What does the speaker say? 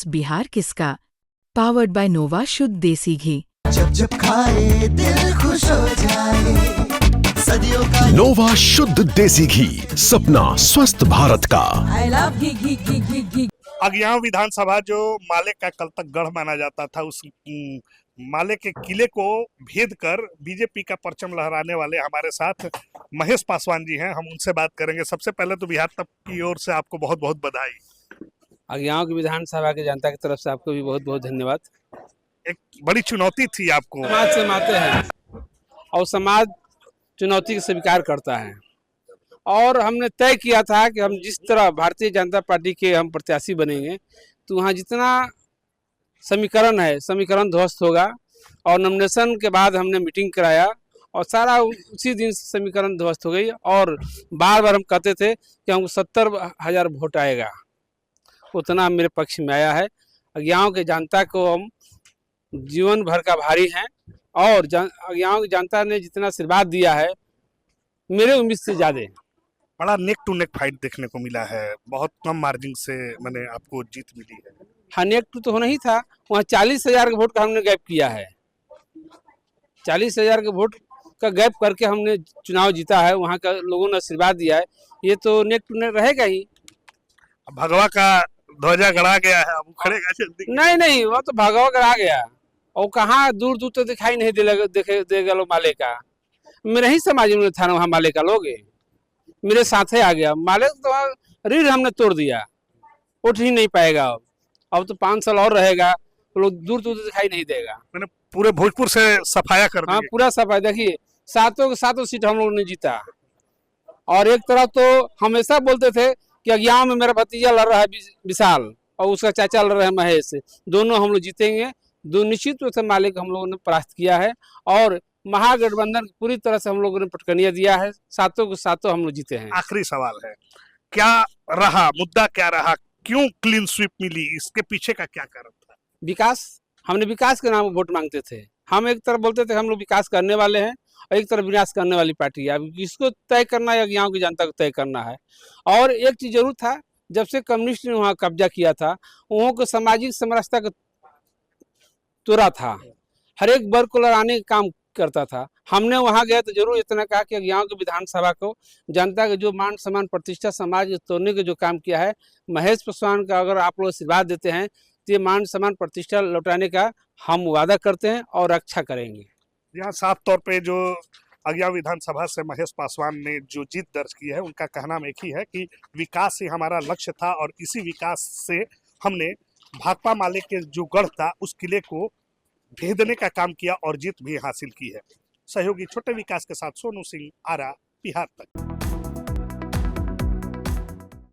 बिहार किसका? Powered by नोवा शुद्ध देसी घी। जब जब खाए दिल खुश हो जाए, सदियों का नोवा शुद्ध देसी घी, सपना स्वस्थ भारत का। I love घी घी घी घी घी। अगियाव विधानसभा जो माले का कल तक गढ़ माना जाता था, उस माले के किले को भेद कर बीजेपी का परचम लहराने वाले हमारे साथ महेश पासवान जी हैं। हम उनसे बात करेंगे। सबसे पहले तो बिहार तक की ओर से आपको बहुत बहुत बधाई। अगियाव की विधानसभा की जनता की तरफ से आपको भी बहुत बहुत धन्यवाद। एक बड़ी चुनौती थी आपको। समाज से माते हैं और समाज चुनौती को स्वीकार करता है, और हमने तय किया था कि हम जिस तरह भारतीय जनता पार्टी के हम प्रत्याशी बनेंगे तो वहाँ जितना समीकरण है समीकरण ध्वस्त होगा। और नॉमिनेशन के बाद हमने मीटिंग कराया और सारा उसी दिन समीकरण ध्वस्त हो गई। और बार बार हम कहते थे कि हमको 70,000 वोट आएगा, उतना मेरे पक्ष में आया है। अगियाव के जनता को हम जीवन भर का भारी हैं, और अगियाव की जनता ने जितना आशीर्वाद दिया है मेरे उम्मीद से ज़्यादा। बड़ा नेक टू नेक फाइट देखने को मिला है, बहुत कम मार्जिन से मैंने आपको जीत मिली है। हाँ, नेक टू तो होना ही था। वहाँ 40,000 के वोट का हमने गैप किया है। 40,000 के वोट का गैप करके हमने चुनाव जीता है। वहाँ का लोगों ने आशीर्वाद दिया है, ये तो नेक टू नेक रहेगा ही। भगवा का ध्वजा गड़ा गया है, अब उखड़ेगा जल्दी? नहीं, वो तो भगवा गड़ा गया, और कहाँ दूर दूर तो दिखाई नहीं देगा लोग माले का। मेरे ही समाज में था वहाँ माले का लोग, मेरे साथ ही आ गया माले तो रीढ़ हमने तोड़ दिया, उठ ही नहीं पाएगा। अब तो 5 साल और रहेगा, लोग दूर दूर दिखाई नहीं देगा। मैंने पूरे भोजपुर से सफाया कर दिया। हाँ, पूरा सफाई। देखिए, सातों के सातों सीट हम लोग ने जीता। और एक तरफ तो हमेशा बोलते थे कि अगियाव में मेरा भतीजा लड़ रहा है विशाल, और उसका चाचा लड़ रहा है महेश, दोनों हम लोग जीतेंगे। दो निश्चित रूप से माले को हम लोगों ने परास्त किया है, और महागठबंधन पूरी तरह से हम लोगों ने पटकनिया दिया है। सातों के सातों हम लोग जीते हैं। आखिरी सवाल है, क्या रहा मुद्दा, क्या रहा, क्यों क्लीन स्वीप मिली, इसके पीछे का क्या कारण था? विकास। हमने विकास के नाम पर वोट मांगते थे। हम एक तरफ बोलते थे हम लोग विकास करने वाले हैं, और एक तरफ विनाश करने वाली पार्टी है। अब इसको तय करना है, अगियाव की जनता को तय करना है। और एक चीज जरूर था, जब से कम्युनिस्ट ने वहाँ कब्जा किया था, वहाँ को सामाजिक समरसता का तोड़ा था, हर एक वर्ग को लड़ाने का काम करता था। हमने वहां गए तो जरूर इतना कहा कि अगियाव की विधानसभा को जनता के जो मान सम्मान प्रतिष्ठा समाज तोड़ने का जो काम किया है, महेश पासवान का अगर आप लोग आशीर्वाद देते हैं तो ये मान सम्मान प्रतिष्ठा लौटाने का हम वादा करते हैं और रक्षा करेंगे। यहाँ साफ तौर पे जो अगियाव विधानसभा से महेश पासवान ने जो जीत दर्ज की है, उनका कहना एक ही है कि विकास ही हमारा लक्ष्य था, और इसी विकास से हमने भाकपा माले के जो गढ़ था उस किले को भेदने का काम किया और जीत भी हासिल की है। सहयोगी छोटे विकास के साथ सोनू सिंह, आरा, बिहार तक।